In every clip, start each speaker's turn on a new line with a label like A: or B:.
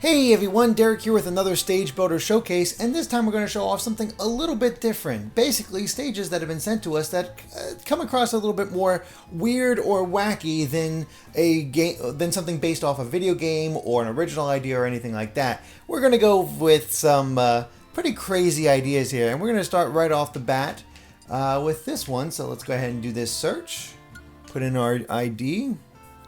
A: Hey everyone, Derek here with another Stage Builder Showcase, and this time we're going to show off something a little bit different. Basically, stages that have been sent to us that come across a little bit more weird or wacky than something based off a video game or an original idea or anything like that. We're going to go with some pretty crazy ideas here, and we're going to start right off the bat with this one. So let's go ahead and do this search, put in our ID.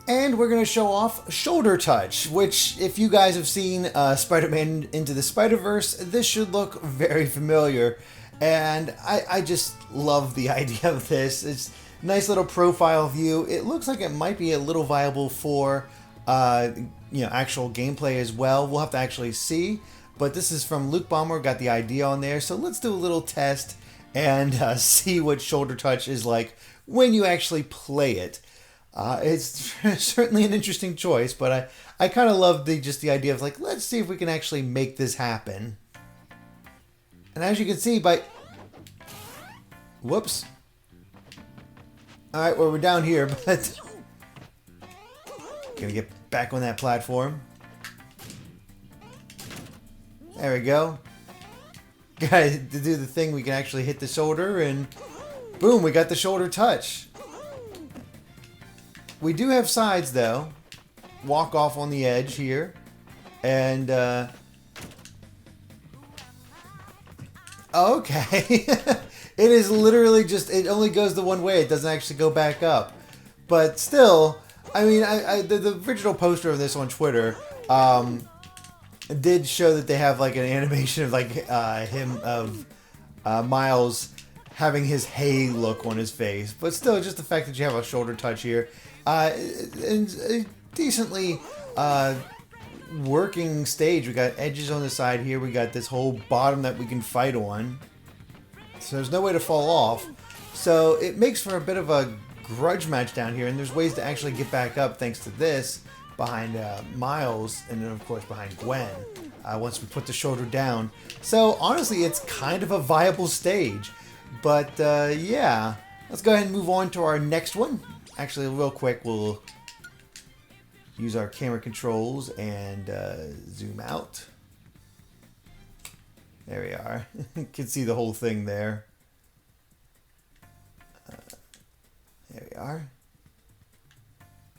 A: And we're going to show off shoulder touch, which if you guys have seen Spider-Man Into the Spiderverse, this should look very familiar. And I just love the idea of this. It's a nice little profile view. It looks like it might be a little viable for actual gameplay as well. We'll have to actually see. But this is from Luke Bomber, got the idea on there. So let's do a little test and see what shoulder touch is like when you actually play it. It's certainly an interesting choice, but I kind of love the idea of like, let's see if we can actually make this happen. And as you can see whoops. Alright, well we're down here, but gonna get back on that platform. There we go. Gotta do the thing, we can actually hit the shoulder and boom, we got the shoulder touch. We do have sides though. Walk off on the edge here. And okay. It is literally just, it only goes the one way. It doesn't actually go back up. But still, I mean, the original poster of this on Twitter did show that they have like an animation of like Miles having his hey look on his face. But still, just the fact that you have a shoulder touch here. And a decently working stage. We got edges on the side here. We got this whole bottom that we can fight on. So there's no way to fall off. So it makes for a bit of a grudge match down here. And there's ways to actually get back up thanks to this behind Miles. And then, of course, behind Gwen once we put the shoulder down. So honestly, it's kind of a viable stage. But yeah, let's go ahead and move on to our next one. Actually, real quick, we'll use our camera controls and zoom out. There we are. You can see the whole thing there. There we are.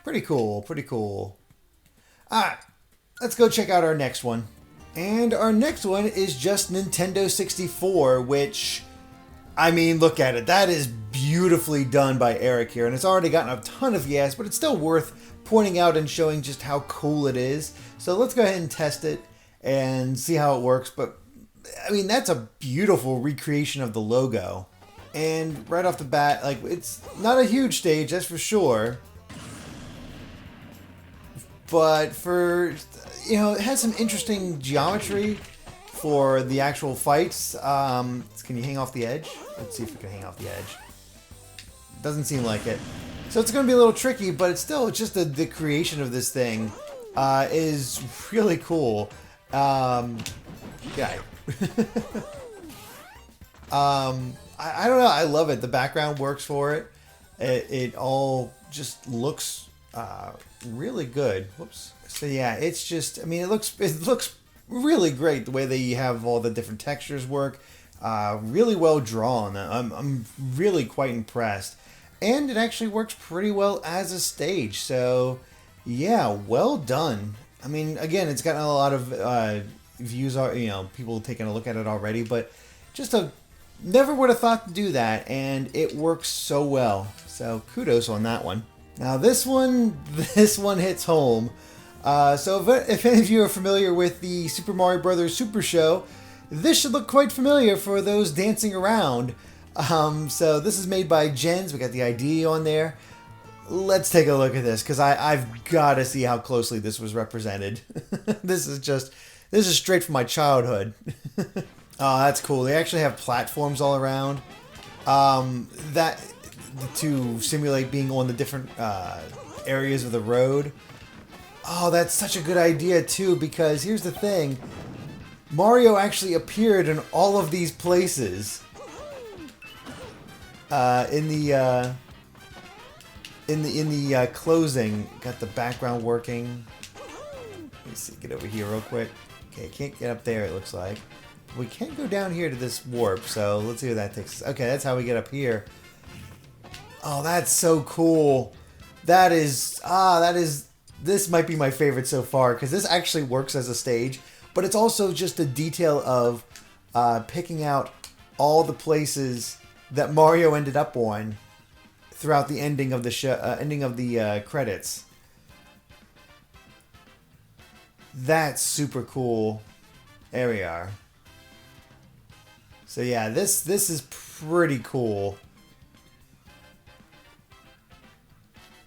A: Pretty cool, pretty cool. Alright, let's go check out our next one. And our next one is just Nintendo 64, which, I mean, look at it. That is beautifully done by Eric here, and it's already gotten a ton of yes, but it's still worth pointing out and showing just how cool it is. So let's go ahead and test it and see how it works. But I mean, that's a beautiful recreation of the logo. And right off the bat, like, it's not a huge stage, that's for sure. But for, it has some interesting geometry for the actual fights. Can you hang off the edge? Let's see if we can hang off the edge. Doesn't seem like it. So it's going to be a little tricky, but it's still just the creation of this thing is really cool. Yeah. I don't know. I love it. The background works for it. It all just looks really good. Whoops. So yeah, it's just, I mean, it looks really great the way they have all the different textures work. Really well drawn. I'm really quite impressed. And it actually works pretty well as a stage. So yeah, well done. I mean, again, it's gotten a lot of views, people taking a look at it already, but never would have thought to do that, and it works so well. So kudos on that one. Now this one hits home. So if any of you are familiar with the Super Mario Bros. Super Show, this should look quite familiar for those dancing around. So this is made by Jens. We got the ID on there. Let's take a look at this, because I've got to see how closely this was represented. This is straight from my childhood. Oh, that's cool. They actually have platforms all around. That to simulate being on the different areas of the road. Oh, that's such a good idea too, because here's the thing. Mario actually appeared in all of these places. In the closing, got the background working. Let's see, get over here real quick. Okay, can't get up there, it looks like. We can't go down here to this warp, so let's see where that takes us. Okay, that's how we get up here. Oh, that's so cool. That is, this might be my favorite so far, because this actually works as a stage, but it's also just a detail of picking out all the places that Mario ended up on throughout the ending of the show, ending of the credits. That's super cool. There we are. So yeah, this is pretty cool.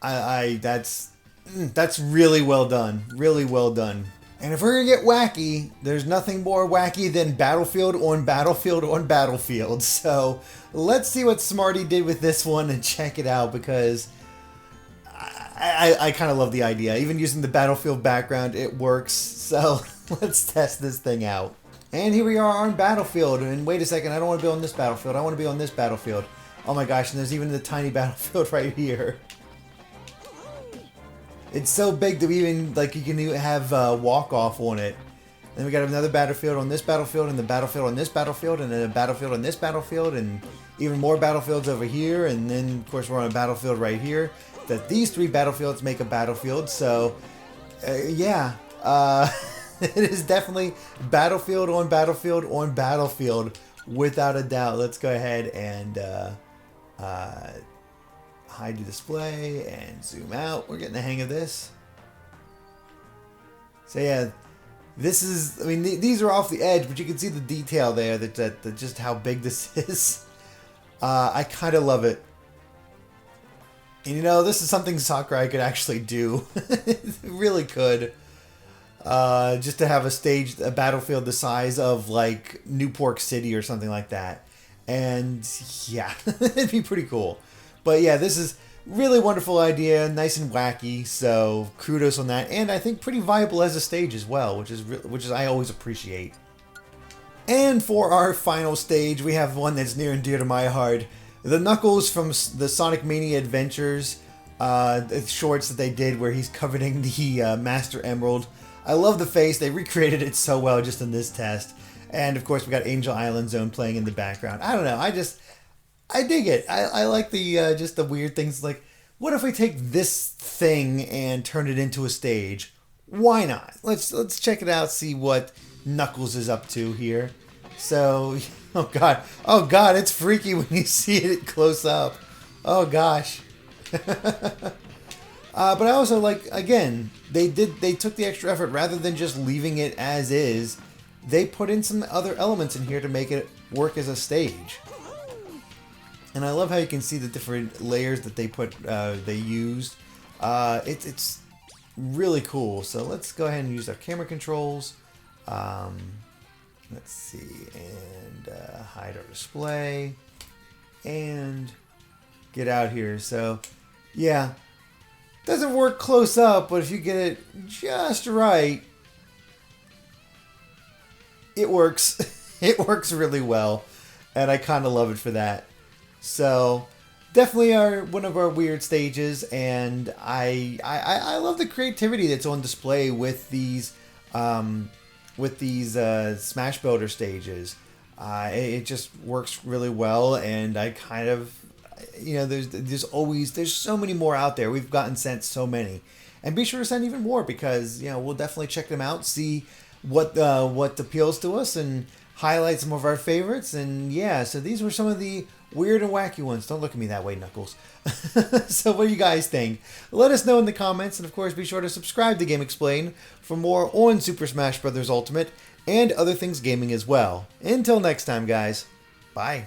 A: That's really well done. Really well done. And if we're gonna get wacky, there's nothing more wacky than Battlefield on Battlefield on Battlefield. So let's see what Smarty did with this one and check it out, because I kind of love the idea. Even using the Battlefield background, it works. So let's test this thing out. And here we are on Battlefield. And wait a second, I don't want to be on this battlefield. I want to be on this battlefield. Oh my gosh, and there's even the tiny battlefield right here. It's so big that we even, like, you can even have walk-off on it. Then we got another battlefield on this battlefield, and the battlefield on this battlefield, and then a battlefield on this battlefield, and even more battlefields over here, and then, of course, we're on a battlefield right here. That these three battlefields make a battlefield, so, yeah. It is definitely Battlefield on Battlefield on Battlefield, without a doubt. Let's go ahead and hide the display and zoom out. We're getting the hang of this. So yeah, this is, I mean, these are off the edge, but you can see the detail there, that just how big this is. I kind of love it. And you know, this is something Sakurai could actually do. It really could. Just to have a stage, a battlefield the size of like Newport City or something like that. And yeah, it'd be pretty cool. But yeah, this is really wonderful idea, nice and wacky. So kudos on that, and I think pretty viable as a stage as well, which is I always appreciate. And for our final stage, we have one that's near and dear to my heart: the Knuckles from the Sonic Mania Adventures shorts that they did, where he's coveting the Master Emerald. I love the face. They recreated it so well just in this test. And of course, we got Angel Island Zone playing in the background. I don't know. I dig it. I like the just the weird things. Like, what if we take this thing and turn it into a stage? Why not? Let's check it out. See what Knuckles is up to here. So, oh god, it's freaky when you see it close up. Oh gosh. But I also like, again, they took the extra effort rather than just leaving it as is. They put in some other elements in here to make it work as a stage. And I love how you can see the different layers that they used. It's really cool. So let's go ahead and use our camera controls. Let's see, and hide our display and get out here. So yeah, doesn't work close up, but if you get it just right, it works. It works really well, and I kind of love it for that. So definitely one of our weird stages, and I love the creativity that's on display with these Smash Builder stages. It just works really well, and I kind of, you know, there's so many more out there. We've gotten sent so many, and be sure to send even more, because you know we'll definitely check them out, see what appeals to us, and highlight some of our favorites. And yeah, so these were some of the weird and wacky ones. Don't look at me that way, Knuckles. So what do you guys think? Let us know in the comments, and of course be sure to subscribe to GameXplain for more on Super Smash Bros. Ultimate and other things gaming as well. Until next time, guys. Bye.